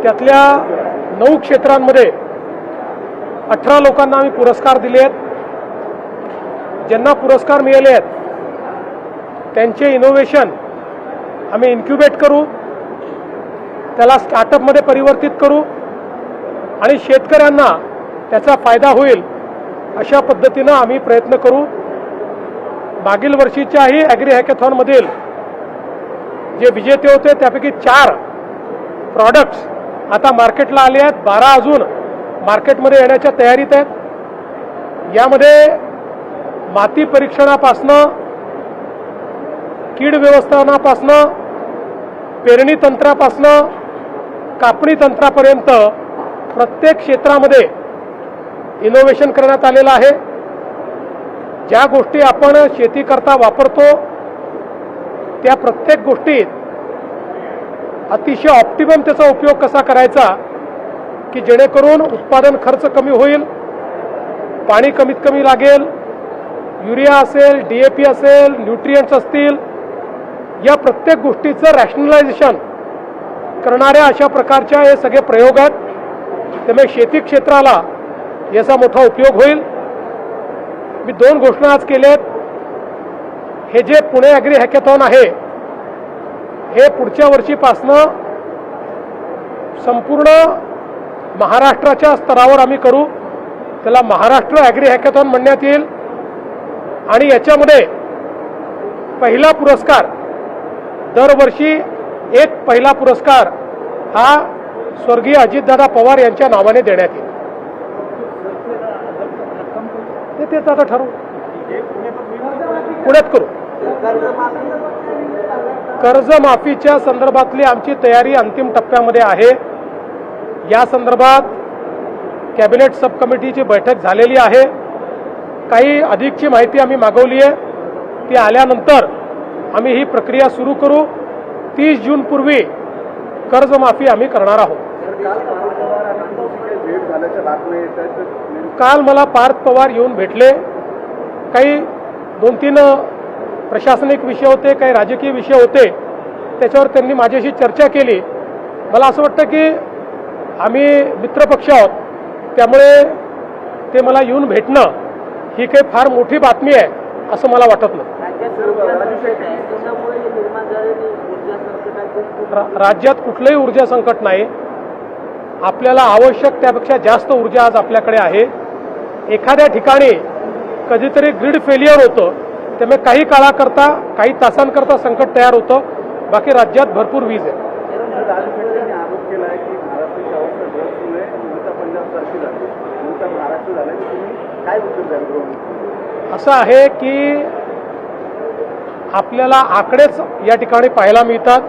त्यातल्या 9 क्षेत्रांमध्ये 18 लोकांना आम्ही पुरस्कार दिले आहेत। ज्यांना पुरस्कार मिळाले आहेत त्यांचे इनोव्हेशन आम्ही इन्क्युबेट करू, त्याला स्टार्टअपमध्ये परिवर्तित करू आणि शेतकऱ्यांना त्याचा फायदा होईल अशा पद्धतीनं आम्ही प्रयत्न करू। मागील वर्षीच्याही ॲग्री हॅकेथॉनमधील जे विजेते होते त्यापैकी 4 प्रॉडक्ट्स आता मार्केटला आले आहेत, 12 अजून मार्केटमध्ये येण्याच्या तयारीत आहेत। यामध्ये माती परीक्षणापासनं, कीड व्यवस्थापनापासनं, पेरणी तंत्रापासनं, कापणी तंत्रापर्यंत प्रत्येक क्षेत्रामध्ये इनोव्हेशन करण्यात आलेलं आहे। ज्या गोष्टी आपण शेतीकरता वापरतो त्या प्रत्येक गोष्टीत अतिशय ऑप्टिमम त्याचा उपयोग कसा करायचा की जेणेकरून उत्पादन खर्च कमी होईल, पाणी कमीत कमी लागेल, युरिया असेल, DAP असेल, न्यूट्रिएंट्स असतील, या प्रत्येक गोष्टीचं रॅशनलायझेशन करणाऱ्या अशा प्रकारच्या हे सगळे प्रयोग आहेत। त्यामुळे शेती क्षेत्राला याचा मोठा उपयोग होईल। मी 2 घोषणा आज केल्यात। हे जे पुणे ॲग्री हॅकेथॉन आहे हे पुढच्या वर्षीपासनं संपूर्ण महाराष्ट्राच्या स्तरावर आम्ही करू। त्याला महाराष्ट्र ॲग्री हॅकेथॉन म्हणण्यात येईल आणि याच्यामध्ये पहिला पुरस्कार दरवर्षी एक पहिला पुरस्कार हा स्वर्गीय अजितदादा पवार यांच्या नावाने देण्यात येईल। तेच आता ठरवू, पुण्यात करू। कर्जमाफीच्या संदर्भातली आमची तयारी अंतिम टप्प्यामध्ये आहे। या संदर्भात कॅबिनेट सब कमिटीची बैठक झालेली आहे। काही अधिकची माहिती आम्ही मागवली आहे, ती आल्यानंतर आम्ही ही प्रक्रिया सुरू करू। 30 जून पूर्वी कर्जमाफी आम्ही करणार आहोत। काल मला पार्थ पवार येऊन भेटले। काही 2-3 प्रशासनिक विषय होते, काही राजकीय विषय होते, त्याच्यावर त्यांनी माझ्याशी चर्चा केली। मला असं वाटतं की आम्ही मित्रपक्ष आहोत, त्यामुळे ते मला येऊन भेटणं ही काही फार मोठी बातमी आहे असं मला वाटत नाही। राज्यात कुठलंही ऊर्जा संकट नाही। आपल्याला आवश्यक त्यापेक्षा जास्त ऊर्जा आज आपल्याकडे आहे। एखाद्या ठिकाणी कधीतरी ग्रीड फेलियर होतं, त्यामुळे काही काळाकरता, काही तासांकरता संकट तयार होतं, बाकी राज्यात भरपूर वीज आहे। असं आहे की आपल्याला आकडेच या ठिकाणी पाहायला मिळतात।